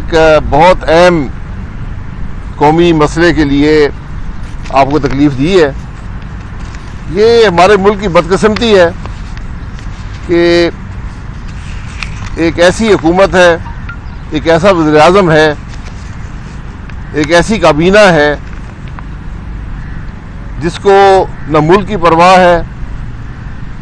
एक बहुत अहम कौमी मसले के लिए आपको तकलीफ़ दी है। ये हमारे मुल्क की बदकिस्मती है कि एक ऐसी हुकूमत है, एक ऐसा वज़ीर-ए-आज़म है, एक ऐसी काबीना है जिसको न मुल्क की परवाह है,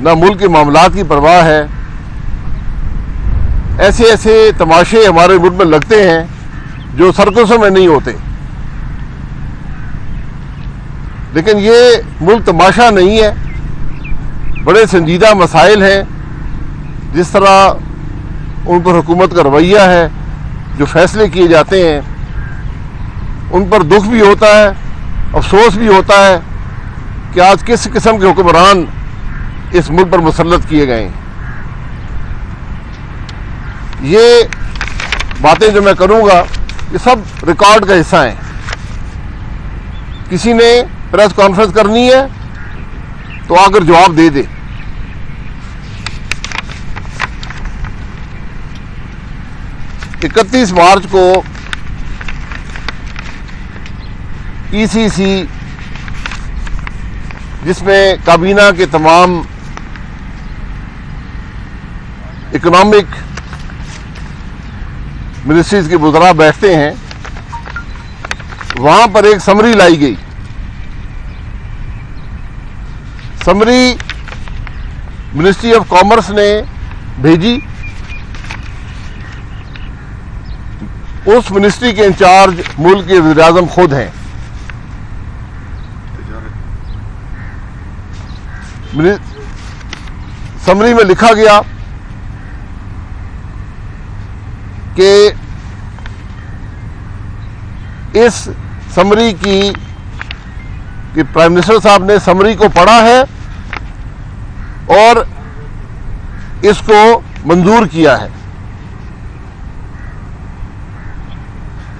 न मुल्क के मामलात की परवाह है। ऐसे ऐसे तमाशे हमारे मुल्क में लगते हैं जो सर्कसों में नहीं होते। लेकिन ये मुल्क तमाशा नहीं है, बड़े संजीदा मसाइल हैं। जिस तरह उन पर हुकूमत का रवैया है, जो फैसले किए जाते हैं, उन पर दुख भी होता है, अफसोस भी होता है कि आज किस किस्म के हुक्मरान इस मुल्क पर मुसल्लत किए गए हैं। ये बातें जो मैं करूंगा ये सब रिकॉर्ड का हिस्सा हैं। किसी ने प्रेस कॉन्फ्रेंस करनी है तो आकर जवाब दे दे। इकतीस मार्च को ईसीसी, जिसमें काबीना के तमाम इकोनॉमिक मिनिस्ट्रीज के वज़रा बैठते हैं, वहां पर एक समरी लाई गई। समरी मिनिस्ट्री ऑफ कॉमर्स ने भेजी। उस मिनिस्ट्री के इंचार्ज मुल्क के वज़ीर-ए-आज़म खुद हैं। समरी में लिखा गया कि इस समरी की प्राइम मिनिस्टर साहब ने समरी को पढ़ा है और इसको मंजूर किया है।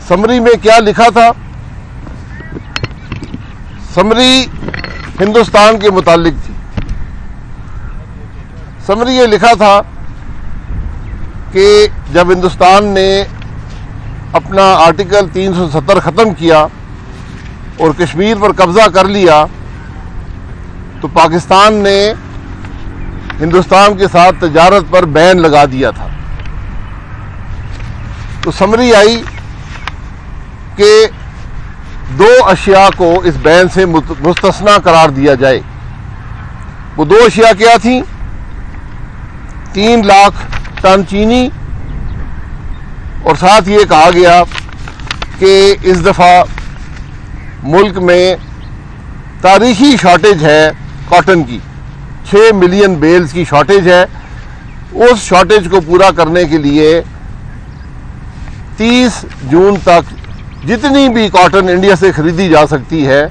समरी में क्या लिखा था? समरी हिंदुस्तान के मुतालिक थी। समरी ये लिखा था कि जब हिंदुस्तान ने अपना आर्टिकल 370 ख़त्म किया और कश्मीर पर कब्ज़ा कर लिया तो पाकिस्तान ने हिंदुस्तान के साथ तजारत पर बैन लगा दिया था। तो समरी आई कि दो अशिया को इस बैन से मुस्तस्ना करार दिया जाए। वो दो अशिया क्या थी? 3 लाख टन चीनी, और साथ ये कहा गया कि इस दफ़ा मुल्क में तारीखी शॉर्टेज है कॉटन की, 6 मिलियन बेल्स की शॉर्टेज है। उस शॉर्टेज को पूरा करने के लिए 30 जून तक जितनी भी कॉटन इंडिया से खरीदी जा सकती है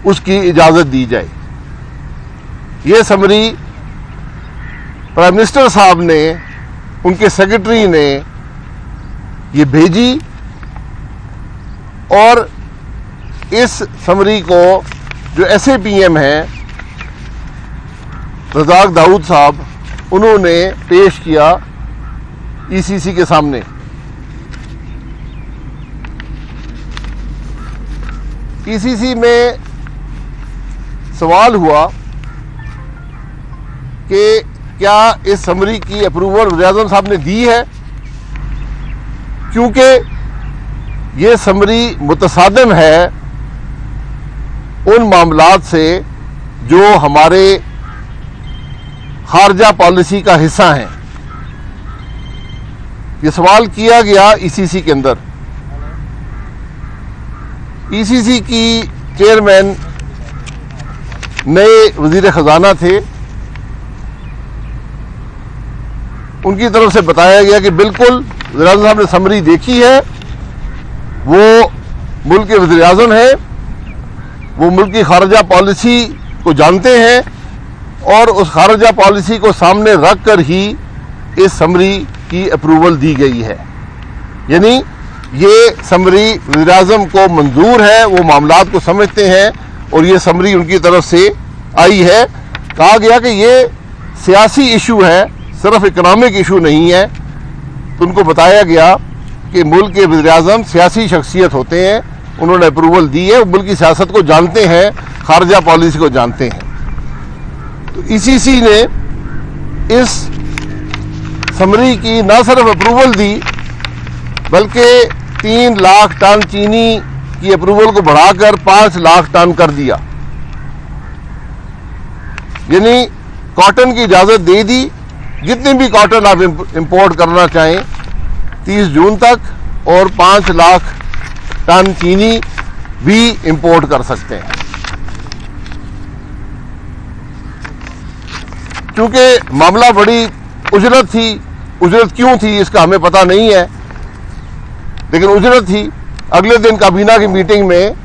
उसकी इजाज़त दी जाए। ये समरी प्राइम मिनिस्टर साहब ने, उनके सेक्रेटरी ने ये भेजी और इस समरी को जो SAPM हैं रज़ाक दाऊद साहब, उन्होंने पेश किया ECC के सामने। ECC में सवाल हुआ कि क्या इस समरी की अप्रूवल वज़ीर-ए-आज़म साहब ने दी है, क्योंकि ये समरी मुतसादिम है उन मामलात से जो हमारे खारजा पॉलिसी का हिस्सा हैं। ये सवाल किया गया ECC के अंदर। ECC की चेयरमैन नए वजीर ख़जाना थे, उनकी तरफ से बताया गया कि बिल्कुल वज़ीर-ए-आज़म साहब ने समरी देखी है, वो मुल्क के वज़ीर-ए-आज़म हैं, वो मुल्क की खारजा पॉलिसी को जानते हैं और उस खारजा पॉलिसी को सामने रख कर ही इस समरी की अप्रूवल दी गई है। यानी ये समरी वज़ीर-ए-आज़म को मंजूर है, वो मामलात को समझते हैं और ये समरी उनकी तरफ से आई है। कहा गया कि ये सियासी इशू है, सिर्फ इकोनॉमिक इशू नहीं है। तो उनको बताया गया कि मुल्क के वज़ीर-ए-आज़म सियासी शख्सियत होते हैं, उन्होंने अप्रूवल दी है, मुल्क की सियासत को जानते हैं, खारजा पॉलिसी को जानते हैं। तो ईसीसी ने इस समरी की न सिर्फ अप्रूवल दी बल्कि 3 लाख टन चीनी की अप्रूवल को बढ़ाकर 5 लाख टन कर दिया, यानी कॉटन की इजाज़त दे दी। जितनी भी कॉटन आप इंपोर्ट करना चाहें 30 जून तक, और 5 लाख टन चीनी भी इंपोर्ट कर सकते हैं। क्योंकि मामला बड़ी उजरत थी, उजरत क्यों थी इसका हमें पता नहीं है, लेकिन उजरत थी। अगले दिन काबीना की मीटिंग में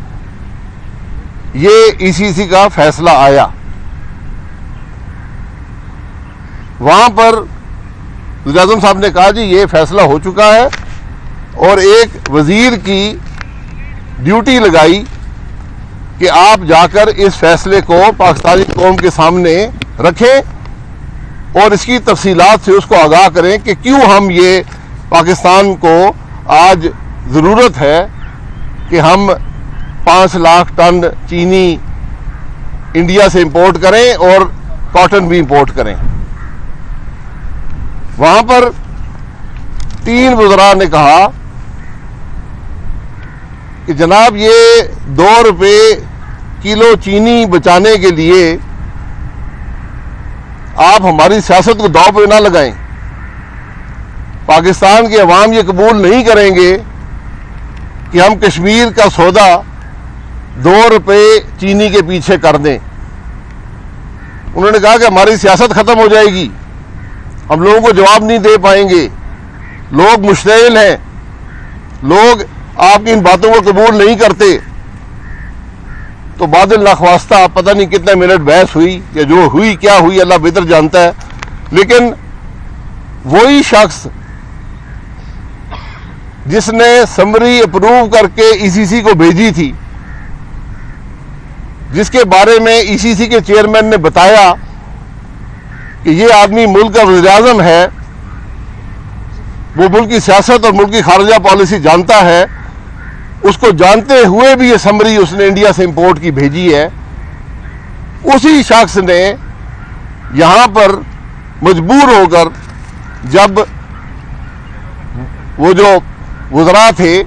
ये ईसीसी का फैसला आया। वहां पर वज़ीर-ए-आज़म साहब ने कहा जी ये फैसला हो चुका है, और एक वजीर की ड्यूटी लगाई कि आप जाकर इस फैसले को पाकिस्तानी कौम के सामने रखें और इसकी तफसीलात से उसको आगाह करें कि क्यों हम ये पाकिस्तान को आज ज़रूरत है कि हम 5 लाख टन चीनी इंडिया से इंपोर्ट करें और कॉटन भी इंपोर्ट करें। वहां पर 3 वज़रा ने कहा कि जनाब ये 2 रुपए किलो चीनी बचाने के लिए आप हमारी सियासत को दांव पे ना लगाएं। पाकिस्तान के अवाम ये कबूल नहीं करेंगे कि हम कश्मीर का सौदा 2 रुपए चीनी के पीछे कर दें। उन्होंने कहा कि हमारी सियासत खत्म हो जाएगी, हम लोगों को जवाब नहीं दे पाएंगे, लोग मुश्तइल हैं, लोग आपकी इन बातों को कबूल नहीं करते। तो बादल नखवास्ता पता नहीं कितने मिनट बहस हुई, या जो हुई क्या हुई अल्लाह बेहतर जानता है। लेकिन वही शख्स जिसने समरी अप्रूव करके ईसीसी को भेजी थी, जिसके बारे में ईसीसी के चेयरमैन ने बताया कि ये आदमी मुल्क का वज़ीर-ए-आज़म है, वो मुल्क की सियासत और मुल्क की खारजा पॉलिसी जानता है, उसको जानते हुए भी ये समरी उसने इंडिया से इंपोर्ट की भेजी है, उसी शख्स ने यहां पर मजबूर होकर, जब वो जो वज़रा थे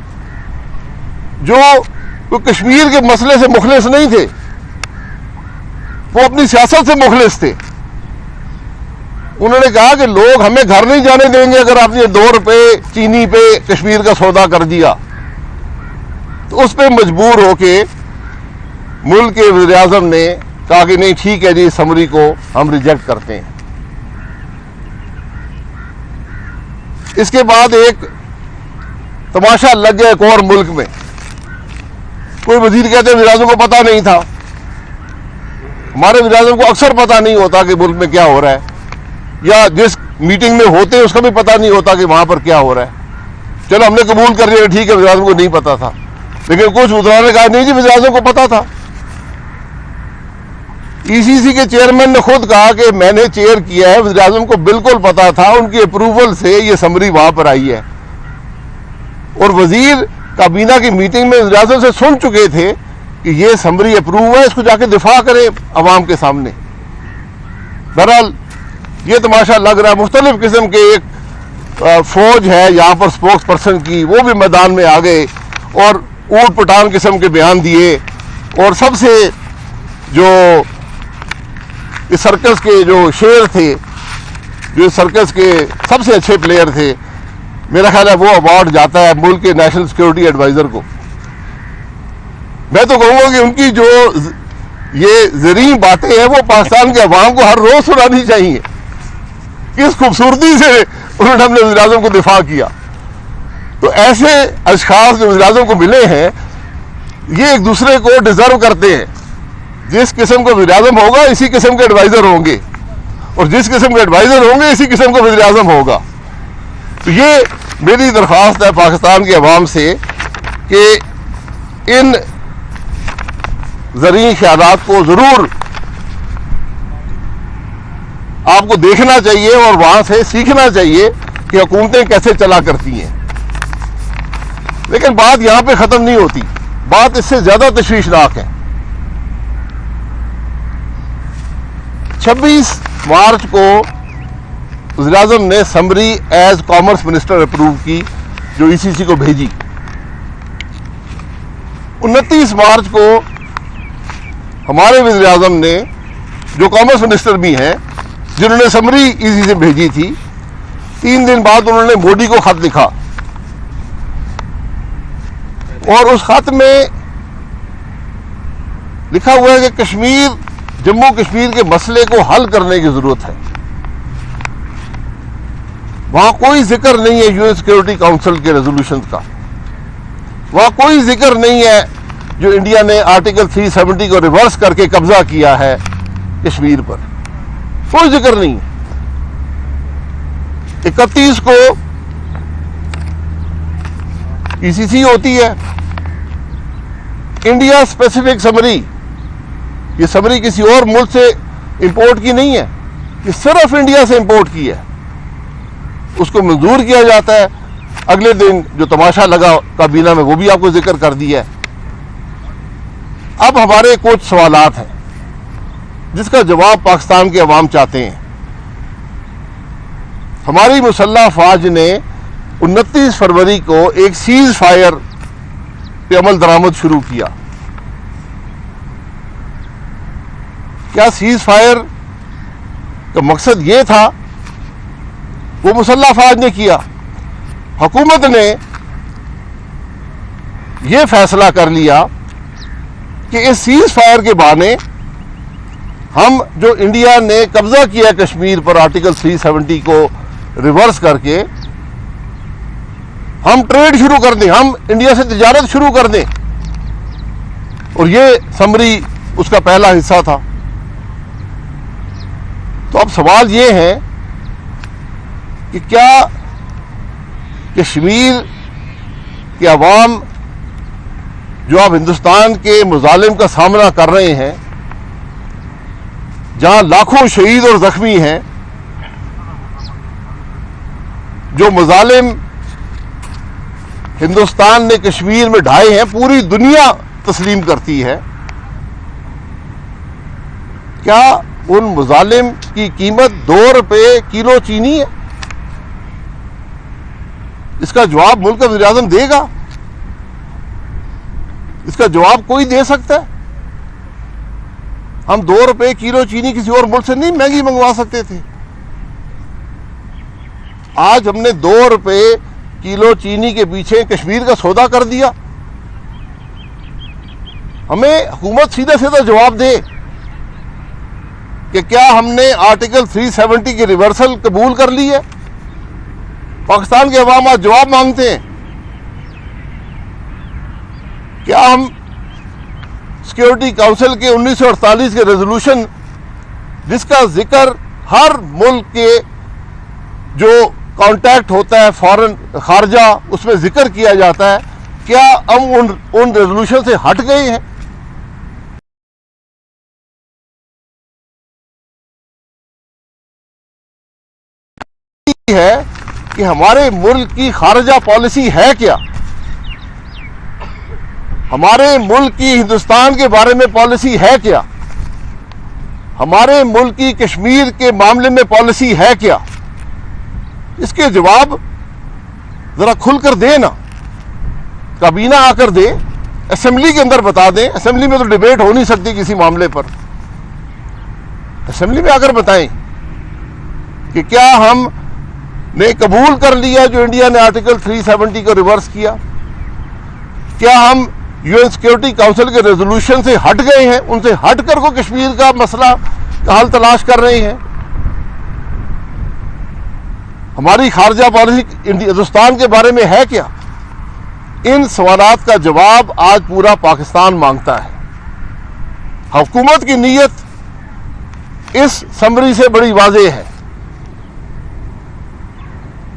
जो कश्मीर के मसले से मुखलिस नहीं थे, वो अपनी सियासत से मुखलिस थे, उन्होंने कहा कि लोग हमें घर नहीं जाने देंगे अगर आपने 2 रुपए चीनी पे कश्मीर का सौदा कर दिया। तो उस पर मजबूर होके मुल्क के वज़ीर-ए-आज़म ने कहा कि नहीं ठीक है जी, समरी को हम रिजेक्ट करते हैं। इसके बाद एक तमाशा लग गया एक और मुल्क में। कोई वजीर कहते हैं वज़ीर-ए-आज़म को पता नहीं था। हमारे वज़ीर-ए-आज़म को अक्सर पता नहीं होता कि मुल्क में क्या हो रहा है, या जिस मीटिंग में होते हैं उसका भी पता नहीं होता कि वहां पर क्या हो रहा है। चलो हमने कबूल कर लिया ठीक है वज़ीर-ए-आज़म को नहीं पता था, लेकिन कुछ वज़रा ने कहा नहीं जी वज़ीर-ए-आज़म को पता था। ईसीसी के चेयरमैन ने खुद कहा कि मैंने चेयर किया है, वज़ीर-ए-आज़म को बिल्कुल पता था, उनकी अप्रूवल से ये समरी वहां पर आई है। और वजीर काबीना की मीटिंग में वज़ीर-ए-आज़म से सुन चुके थे कि ये समरी अप्रूव है, इसको जाके दिफा करें अवाम के सामने। बहरहाल ये तमाशा लग रहा है। मुख्तलिफ किस्म के एक फौज है यहाँ पर स्पोक्स पर्सन की, वो भी मैदान में आ गए और ऊट पटांग किस्म के बयान दिए। और सबसे जो इस सर्कस के जो शेर थे, जो सर्कस के सबसे अच्छे प्लेयर थे, मेरा ख्याल है वो अवार्ड जाता है मुल्क के नेशनल सिक्योरिटी एडवाइजर को। मैं तो कहूँगा कि उनकी जो ये ज़रीन बातें हैं वो पाकिस्तान के अवाम को हर रोज सुनानी चाहिए। किस खूबसूरती से उन्होंने अपने वज़ीर-ए-आज़म को दिफा किया। तो ऐसे अशखास जो वज़ीर-ए-आज़म को मिले हैं ये एक दूसरे को डिजर्व करते हैं। जिस किस्म का वज़ीर-ए-आज़म होगा इसी किस्म के एडवाइजर होंगे, और जिस किस्म के एडवाइजर होंगे इसी किस्म का वज़ीर-ए-आज़म होगा। तो ये मेरी दरख्वास्त है पाकिस्तान के अवाम से कि इन ज़रीन ख्यालात को ज़रूर आपको देखना चाहिए और वहां से सीखना चाहिए कि हुकूमतें कैसे चला करती हैं। लेकिन बात यहां पे खत्म नहीं होती, बात इससे ज्यादा तशवीशनाक है। 26 मार्च को वज़ीर-ए-आज़म ने summary as commerce minister approve की, जो ईसीसी को भेजी। 29 मार्च को हमारे वज़ीर-ए-आज़म ने, जो कॉमर्स मिनिस्टर भी हैं, जिन्होंने समरी ईसी से भेजी थी, 3 दिन बाद उन्होंने मोदी को खत लिखा और उस खत में लिखा हुआ है कि जम्मू कश्मीर के मसले को हल करने की जरूरत है। वहां कोई जिक्र नहीं है यूएन सिक्योरिटी काउंसिल के रेजोल्यूशन का, वहां कोई जिक्र नहीं है जो इंडिया ने आर्टिकल 370 को रिवर्स करके कब्जा किया है कश्मीर पर, कोई जिक्र नहीं है। 31 को ईसीसी होती है, इंडिया स्पेसिफिक समरी, ये समरी किसी और मुल्क से इंपोर्ट की नहीं है, ये सिर्फ इंडिया से इंपोर्ट की है, उसको मंजूर किया जाता है। अगले दिन जो तमाशा लगा काबीना में वो भी आपको जिक्र कर दिया है। अब हमारे कुछ सवालात हैं जिसका जवाब पाकिस्तान के अवाम चाहते हैं। हमारी मुसल्लह अफवाज ने 29 फरवरी को एक सीज फायर पे अमल दरामद शुरू किया। क्या सीज फायर का मकसद ये था? वो मुसल्लह अफवाज ने किया। हुकूमत ने यह फैसला कर लिया कि इस सीज फायर के बहाने हम, जो इंडिया ने कब्जा किया कश्मीर पर आर्टिकल 370 को रिवर्स करके, हम ट्रेड शुरू कर दें, हम इंडिया से तिजारत शुरू कर दें। और ये समरी उसका पहला हिस्सा था। तो अब सवाल ये है कि क्या कश्मीर के अवाम, जो अब हिंदुस्तान के मुजालिम का सामना कर रहे हैं, जहां लाखों शहीद और जख्मी हैं, जो मुजालिम हिंदुस्तान ने कश्मीर में ढाए हैं, पूरी दुनिया तस्लीम करती है, क्या उन मुजालिम की कीमत 2 रुपए किलो चीनी है? इसका जवाब मुल्क का वज़ीर-ए-आज़म देगा? इसका जवाब कोई दे सकता है? हम 2 रुपए किलो चीनी किसी और मुल्क से नहीं महंगी मंगवा सकते थे। आज हमने 2 रुपए किलो चीनी के पीछे कश्मीर का सौदा कर दिया। हमें हुकूमत सीधा सीधा जवाब दे कि क्या हमने आर्टिकल 370 की रिवर्सल कबूल कर ली है? पाकिस्तान के अवाम आज जवाब मांगते हैं। क्या हम सिक्योरिटी काउंसिल के 1948 के रेजोल्यूशन, जिसका जिक्र हर मुल्क के जो कांटेक्ट होता है फॉरेन खारजा, उसमें जिक्र किया जाता है, क्या हम उन रेजोल्यूशन से हट गए हैं? है कि हमारे मुल्क की खारजा पॉलिसी है क्या? हमारे मुल्क की हिंदुस्तान के बारे में पॉलिसी है क्या? हमारे मुल्क की कश्मीर के मामले में पॉलिसी है क्या? इसके जवाब जरा खुलकर दे ना, काबीना आकर दे, असेंबली के अंदर बता दें। असेंबली में तो डिबेट हो नहीं सकती किसी मामले पर। असेंबली में आकर बताएं कि क्या हम ने कबूल कर लिया जो इंडिया ने आर्टिकल 370 को रिवर्स किया? क्या हम यूएन सिक्योरिटी काउंसिल के रेजोल्यूशन से हट गए हैं, उनसे हटकर को कश्मीर का मसला का हल तलाश कर रहे हैं? हमारी खारजा पॉलिसी हिंदुस्तान के बारे में है क्या? इन सवालात का जवाब आज पूरा पाकिस्तान मांगता है। हुकूमत की नीयत इस समरी से बड़ी वाज़ेह है।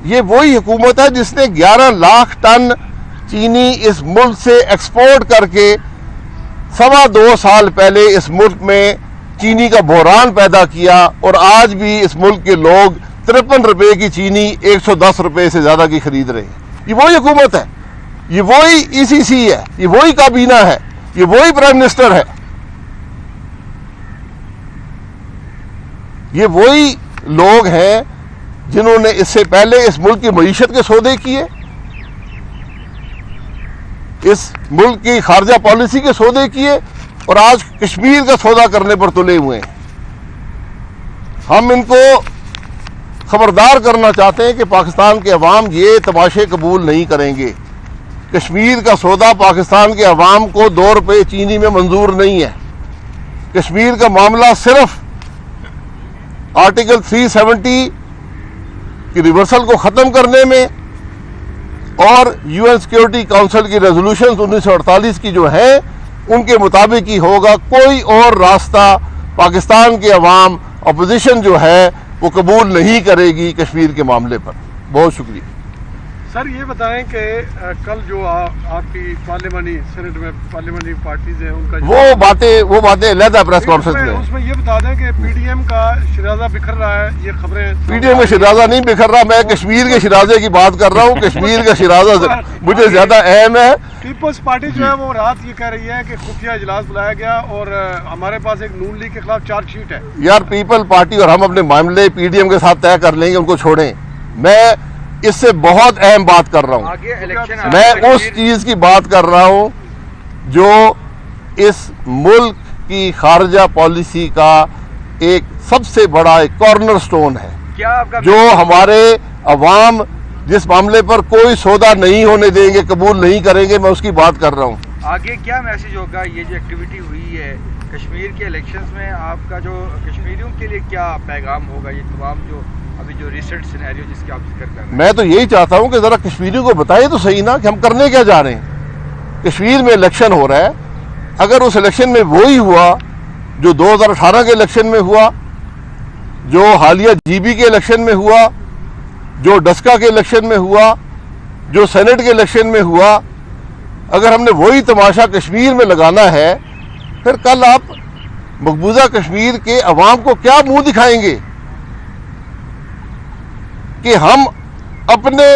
ये वही हुकूमत है जिसने 11 लाख टन चीनी इस मुल्क से एक्सपोर्ट करके 2.25 साल पहले इस मुल्क में चीनी का बहरान पैदा किया, और आज भी इस मुल्क के लोग 53 रुपए की चीनी 110 रुपए से ज्यादा की खरीद रहे हैं। ये वही हुकूमत है ये वही ईसीसी है, ये वही काबीना है, ये वही प्राइम मिनिस्टर है, ये वही लोग हैं जिन्होंने इससे पहले इस मुल्क की मईशत के सौदे किए, इस मुल्क की खारजा पॉलिसी के सौदे किए और आज कश्मीर का सौदा करने पर तुले हुए हैं। हम इनको खबरदार करना चाहते हैं कि पाकिस्तान के अवाम ये तमाशे कबूल नहीं करेंगे। कश्मीर का सौदा पाकिस्तान के अवाम को 2 रुपये चीनी में मंजूर नहीं है। कश्मीर का मामला सिर्फ आर्टिकल 370 की रिवर्सल को ख़त्म करने में और यूएन सिक्योरिटी काउंसिल की रेजोल्यूशन 1948 की जो है उनके मुताबिक ही होगा। कोई और रास्ता पाकिस्तान के अवाम अपोजिशन जो है वो कबूल नहीं करेगी कश्मीर के मामले पर। बहुत शुक्रिया। सर ये बताएं कि कल जो आपकी पार्लियामानी सेनेट में पार्लियामानी पार्टीज हैं उनका वो बातें अलहदा प्रेस कॉन्फ्रेंस में उसमें ये बता दें कि पीडीएम का शिराजा बिखर रहा है, ये खबरें। पीडीएम का शिराजा नहीं बिखर रहा, मैं कश्मीर के शिराजे की बात कर रहा हूँ। कश्मीर का शिराजा मुझे ज्यादा अहम है। पीपल्स पार्टी जो है वो रात ये कह रही है कि खुफिया इजलास बुलाया गया और हमारे पास एक नून लीग के खिलाफ चार्जशीट है। यार पीपल पार्टी और हम अपने मामले पीडीएम के साथ तय कर लेंगे, उनको छोड़ें। मैं इससे बहुत अहम बात कर रहा हूं। मैं उस चीज की बात कर रहा हूं जो इस मुल्क की खारजा पॉलिसी का एक सबसे बड़ा एक कॉर्नर स्टोन है। क्या आपका जो हमारे अवाम जिस मामले पर कोई सौदा नहीं होने देंगे, कबूल नहीं करेंगे, मैं उसकी बात कर रहा हूं। आगे क्या मैसेज होगा? ये जो एक्टिविटी हुई है कश्मीर के इलेक्शंस में, आपका जो कश्मीरियों के लिए क्या पैगाम होगा? ये तमाम जो अभी जो रिसेंट सिनेरियो जिसकी आप जिक्र कर रहे हैं। मैं तो यही चाहता हूं कि जरा कश्मीरियों को बताइए तो सही ना कि हम करने क्या जा रहे हैं। कश्मीर में इलेक्शन हो रहा है, अगर उस इलेक्शन में वही हुआ जो 2018 के इलेक्शन में हुआ, जो हालिया जीबी के इलेक्शन में हुआ, जो डस्का के इलेक्शन में हुआ, जो सेनेट के इलेक्शन में हुआ, अगर हमने वही तमाशा कश्मीर में लगाना है, फिर कल आप मकबूजा कश्मीर के अवाम को क्या मुंह दिखाएंगे कि हम अपने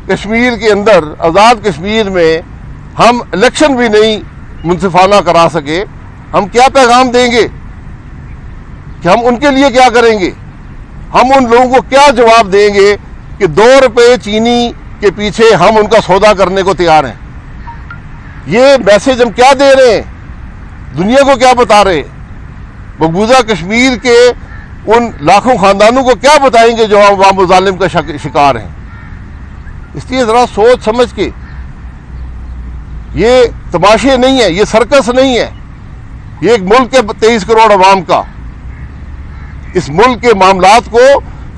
कश्मीर के अंदर, आज़ाद कश्मीर में हम इलेक्शन भी नहीं मुनसिफाना करा सके। हम क्या पैगाम देंगे कि हम उनके लिए क्या करेंगे? हम उन लोगों को क्या जवाब देंगे कि 2 रुपये चीनी के पीछे हम उनका सौदा करने को तैयार हैं? ये मैसेज हम क्या दे रहे हैं? दुनिया को क्या बता रहे हैं? मकबूजा कश्मीर के उन लाखों खानदानों को क्या बताएंगे जो अवाम ज़ालिम का शिकार हैं? इसलिए ज़रा सोच समझ के, ये तमाशे नहीं है, ये सर्कस नहीं है, ये एक मुल्क के 23 करोड़ अवाम का, इस मुल्क के मामलात को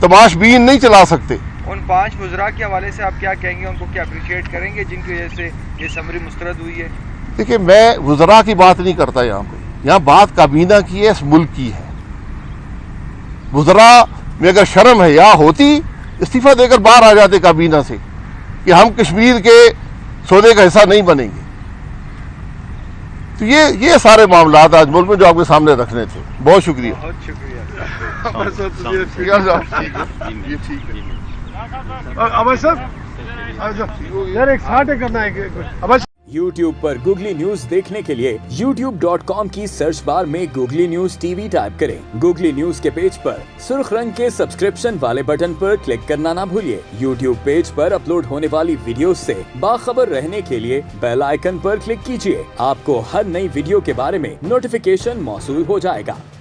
तमाशबीन नहीं चला सकते। उन 5 वज़रा के हवाले से आप क्या कहेंगे? उनको क्या अप्रिशिएट करेंगे जिनकी वजह से ये समरी मुस्तरद हुई है? देखिए, मैं वज़रा की बात नहीं करता यहाँ पे, यहाँ बात काबीना की है, इस मुल्क की है। वज़रा में अगर शर्म है या होती, इस्तीफा देकर बाहर आ जाते काबीना से कि हम कश्मीर के सौदे का हिस्सा नहीं बनेंगे। तो ये सारे मामलात आज मुल्क में जो आपके सामने रखने थे। बहुत शुक्रिया। बहुत शुक्रिया। अवैध सर एक 60 करना है अवैध। YouTube पर गूगली न्यूज देखने के लिए youtube.com की सर्च बार में गूगली न्यूज टीवी टाइप करें। गूगली न्यूज के पेज पर सुर्ख रंग के सब्सक्रिप्शन वाले बटन पर क्लिक करना ना भूलिए। YouTube पेज पर अपलोड होने वाली वीडियोस से बाखबर रहने के लिए बेल आइकन पर क्लिक कीजिए। आपको हर नई वीडियो के बारे में नोटिफिकेशन मौसूल हो जाएगा।